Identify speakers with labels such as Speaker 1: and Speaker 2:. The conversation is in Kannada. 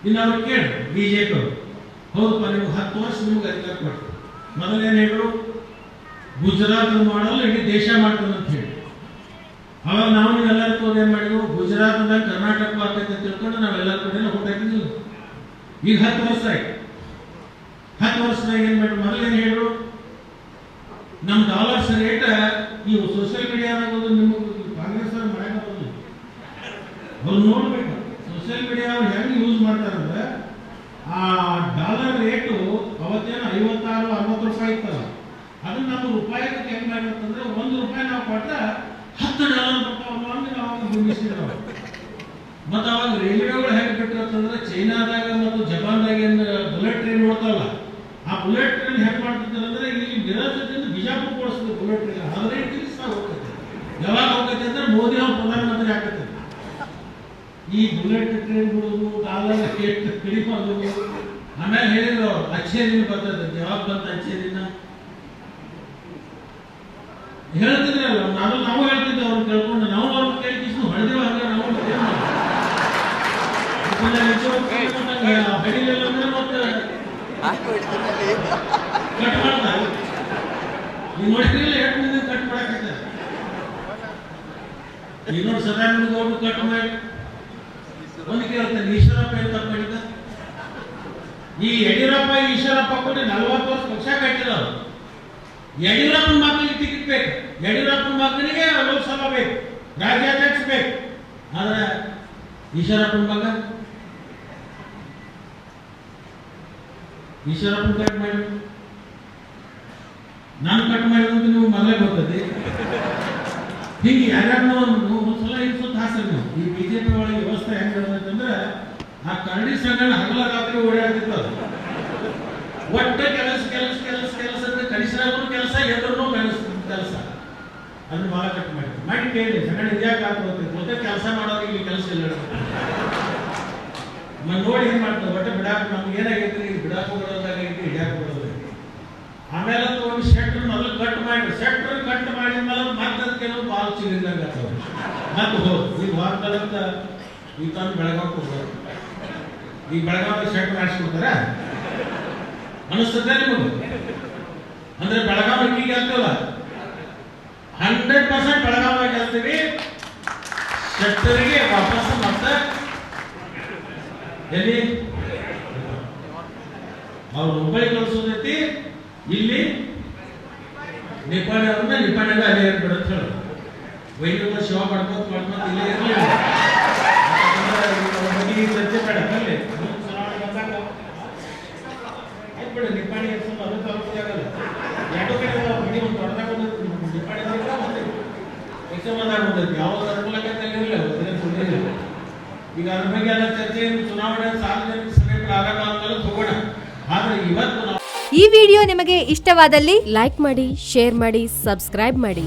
Speaker 1: ಇನ್ನು ಅವ್ರು ಕೇಳಿ ಬಿಜೆಪಿ ಅವರು ಹೌದಪ್ಪ ನೀವು 10 ವರ್ಷ ನಿಮ್ಗೆ ಅಧಿಕಾರ ಕೊಟ್ಟು ಮೊದಲೇನು ಹೇಳಿದ್ರು ಗುಜರಾತ್ ಮಾಡಲ್ಲ ಇಡೀ ದೇಶ ಮಾಡ್ತಾನೆ ಅಂತ ಹೇಳಿ ಅವಾಗ ನಾವು ನೀವೆಲ್ಲರೂ ಕೂಡ ಏನು ಮಾಡಿದ್ವು ಗುಜರಾತ್ದಾಗ ಕರ್ನಾಟಕ ಆಗ್ತೈತೆ ಅಂತ ತಿಳ್ಕೊಂಡು ನಾವೆಲ್ಲರೂ ಕೂಡ ಓಟ್ ಹಾಕಿದ್ವಿ. ಈಗ 10 ವರ್ಷ ಆಯ್ತು. 10 ವರ್ಷದಾಗ ಏನು ಮಾಡಿದ್ರು ಮೊದಲೇನು ಹೇಳಿದ್ರು ನಮ್ಮ ಡಾಲರ್ಸ್ ರೇಟ್ ಈ ಸೋಷಿಯಲ್ ಮೀಡಿಯಾದಾಗ ನಿಮಗೆ ಕಾಂಗ್ರೆಸ್ ಅವ್ರು ಮಾಡಕ್ಕೆ ಅವ್ರು ನೋಡ್ಬೇಕು ಸೋಷಿಯಲ್ ಮೀಡಿಯಾ ಅವ್ರು ಹೆಂಗೆ ಯೂಸ್ ಮಾಡ್ತಾರಂದ್ರೆ ಆ ಡಾಲರ್ ರೇಟು ಅವತ್ತೇನು 56-60 ರೂಪಾಯಿ ಇತ್ತಲ್ಲ ಅದನ್ನ ನಮ್ಮ ರೂಪಾಯಿಗೆ ಹೆಂಗೆ ಮಾಡಿರ್ತಂದ್ರೆ $1 ನಾವು ಕೊಟ್ಟರೆ $10 ಬರ್ತಾವಲ್ಲ ಅಂದ್ರೆ ನಾವು ಗುಣಿಸಿದ್ರು. ಮತ್ತು ಅವಾಗ ರೈಲ್ವೆಗಳು ಹೆಂಗೆ ಬಿಟ್ಟಿರ್ತಂದ್ರೆ ಚೈನಾದಾಗ ಮತ್ತು ಜಪಾನ್ದಾಗ ಏನು ಬುಲೆಟ್ ಟ್ರೈನ್ ನೋಡ್ತಾವಲ್ಲ ಆ ಬುಲೆಟ್ ಟ್ರೈನ್ ಹೆಂಗೆ ಮಾಡ್ತಿದ್ದಾರೆ ಅಂದ್ರೆ ಇಲ್ಲಿ ಬಿರಾಜದಿಂದ ಬಿಜಾಪುರ ಕೊಡಿಸಿದ್ರು ಬುಲೆಟ್ ಟ್ರೈನ್ ಆದರೆ ಹೋಗ್ತೈತೆ. ಯಾವಾಗ ಹೋಗ್ತೈತೆ ಅಂದ್ರೆ ಮೋದಿ ಅವ್ರು ಪ್ರಧಾನಮಂತ್ರಿ ಆಗ್ತೈತೆ. ಈ ಬುಲೆಟ್ ಟ್ರೈನ್ ಬಿಡೋದು ಡಾಲರ್ ರೇಟ್ ಕಡಿಮೆ ಆಗೋದು ಆಮೇಲೆ ಹೇಳಿದ್ರು ಅವ್ರು ಅಚ್ಚೇ ದಿನ ಬರ್ತದೆ ಯಾವಾಗ ಬಂತ ಅಚ್ಚೇ ದಿನ ಹೇಳ್ತಿದ್ರಲ್ಲ ನಾವು ಹೇಳ್ತಿದ್ದೆ ಅವ್ರು ಕೇಳ್ಕೊಂಡು ನಾವು ಅವ್ರು ಕೇಳಿದ್ರು ಹೊಡೆದಿರೋ ಹಂಗೆ ನಾವು ಹೊಡಿಲಿಲ್ಲ ಅಂದ್ರೆ ಮತ್ತೆ ಕಟ್ ಮಾಡ್ತಾರೆ. ನೀವು ನೋಡಿದ್ರಿಲ್ಲ ಎಷ್ಟು ಮಂದಿ ಕಟ್ ಮಾಡಾಕೈತೆ ಈಗ ನೋಡಿ ಸದಾನಂದ ಗೌಡ್ರು ಕಟ್ ಮಾಡಿ ಒಂದು ಕೇಳ್ತಾನೆ ಈಶ್ವರಪ್ಪ ಏನು ತಪ್ಪು ಮಾಡಿದ್ದ ಈ ಯಡಿಯೂರಪ್ಪ ಈಶ್ವರಪ್ಪ ಕೂಡ 40 ವರ್ಷ ಪಕ್ಷ ಕಟ್ಟಿರೋರು ಯಡಿಯೂರಪ್ಪನ ಮಕ್ಕಳಿಗೆ ಟಿಕೆಟ್ ಬೇಕು ಯಡಿಯೂರಪ್ಪನ ಮಕ್ಕಳಿಗೆ ಲೋಕಸಭಾ ಬೇಕು ರಾಜ್ಯಾಧ್ಯಕ್ಷ ಬೇಕು ಆದ್ರೆ ಈಶ್ವರಪ್ಪನ ಮಗ ಈಶ್ವರಪ್ಪನ ಕಟ್ ಮಾಡಿ ನಾನು ಕಟ್ ಮಾಡಿದಂತ ನೀವು ಮೊದಲೇ ಗೊತ್ತದೆ ಹಿಂಗೆ ಯಾರ್ಯಾರನ್ನೋ ಒಂದ್ಸಲ ಇನ್ಸುತ್ತ ಹಾಸಲ್ ನೀವು ಈ ಬಿಜೆಪಿ ಒಳಗೆ ವ್ಯವಸ್ಥೆ ಹೆಂಗೆ ಅಂತಂದ್ರೆ ಆ ಕರಡಿ ಸಂಘನ ಹಗಲ ರಾತ್ರಿ ಓಡಾಡ್ತಿತ್ತು ಅದು ಒಟ್ಟು ಕೆಲಸ ಅಂದ್ರೆ ಕಡಿಸಿದ್ರು ಕೆಲಸ ಎದುರು ಕೆಲಸ ಅದನ್ನ ಭಾಳ ಕಟ್ ಮಾಡಿ ಕೇಳಿ ಸಂಘ ಇದ್ಯಾಕೆ ಆಗ್ತದೆ ಮತ್ತೆ ಕೆಲಸ ಮಾಡೋರಿಗೆ ಇಲ್ಲಿ ಕೆಲಸ ಇಲ್ಲ ನೋಡಿ ಏನ್ ಮಾಡ್ತಾರೆ ಒಟ್ಟು ಬಿಡಾಕ ನಮ್ಗೆ ಏನಾಗೈತ್ರಿ ಬಿಡಾಕ ಹೋಗೋದಾಗೈತಿ ಹಿಡಿಯಾಕ ಹೋಗೋದಾಗೈತಿ ಆಮೇಲೆ ಒಂದು ಶೆಟ್ರ್ ಮೊದಲು ಕಟ್ ಮಾಡಿ ಶೆಟ್ರ್ ಕಟ್ ಮಾಡಿದ್ಮೇಲೆ ಮತ್ತೆ ಕೆಲವು ಬಾಲ್ ಚಿಗಿದಾಗ ಮತ್ತೆ ಹೋದ್ ಈಗ ವಾರದಲ್ಲಂತ ಈಗ ತಂದು ಬೆಳಗಾವ್ ಹೋಗೋದು ಈಗ ಬೆಳಗಾವಿ ಶೆಟ್ರ್ ಮಾಡಿಸ್ಕೊಡ್ತಾರ ಅನಿಸ್ತದೆ ನಿಮಗೆ ಅಂದ್ರೆ ಬೆಳಗಾವಿ ಈಗ ಆಗ್ತಲ್ಲ 100% ಬೆಳಗಾವಿ ಗೆಲ್ತೀವಿ ಶೆಟ್ಟರಿಗೆ ವಾಪಸ್ ಮತ್ತೆ ಎಲ್ಲಿ ಅವ್ರು ಹುಬ್ಬಳ್ಳಿ ಕಳಿಸೋದೈತಿ ಇಲ್ಲಿ ನಿಪಾಣಿ ಅವ್ರನ್ನ ನಿಪಾಣಿಗೆ ಅಲ್ಲೇ ಬಿಡುತ್ತೆ ಹೇಳಿ ವೈದ್ಯ ಶಿವ ಮಾಡ್ಕೋತ ಇಲ್ಲೇ ಇರಲಿ ಚರ್ಚೆ ಬೇಡ ಅಲ್ಲಿ ಚುನಾವಣೆ ಬಂದಾಗ ಆಯ್ತು ಬಿಡ ನಿಪಾಣಿ ಸ್ವಲ್ಪ ಅದು ತಲುಪಿದಾಗಲ್ಲ ಎರಡು ಕಡೆ ಒಂದು ದೊಡ್ಡದಾಗ ಒಂದು ನಿಪಾಣಿ ಮತ್ತೆ ಎಕ್ಸಮಾದಾಗ ಬಂದೈತಿ ಯಾವಾಗ ಅನುಕೂಲಕ್ಕೆ ಇರಲಿಲ್ಲ ಅದನ್ನೇ ಈಗ ಅದ್ರ ಬಗ್ಗೆ ಎಲ್ಲ ಚರ್ಚೆ ಚುನಾವಣೆ ಸಾರ್ವಜನಿಕ ಸಭೆಗಳು ಆಗಾಗ ತಗೋಣ ಆದ್ರೆ ಇವತ್ತು
Speaker 2: ಈ ವಿಡಿಯೋ ನಿಮಗೆ ಇಷ್ಟವಾದಲ್ಲಿ ಲೈಕ್ ಮಾಡಿ, ಶೇರ್ ಮಾಡಿ, ಸಬ್ಸ್ಕ್ರೈಬ್ ಮಾಡಿ.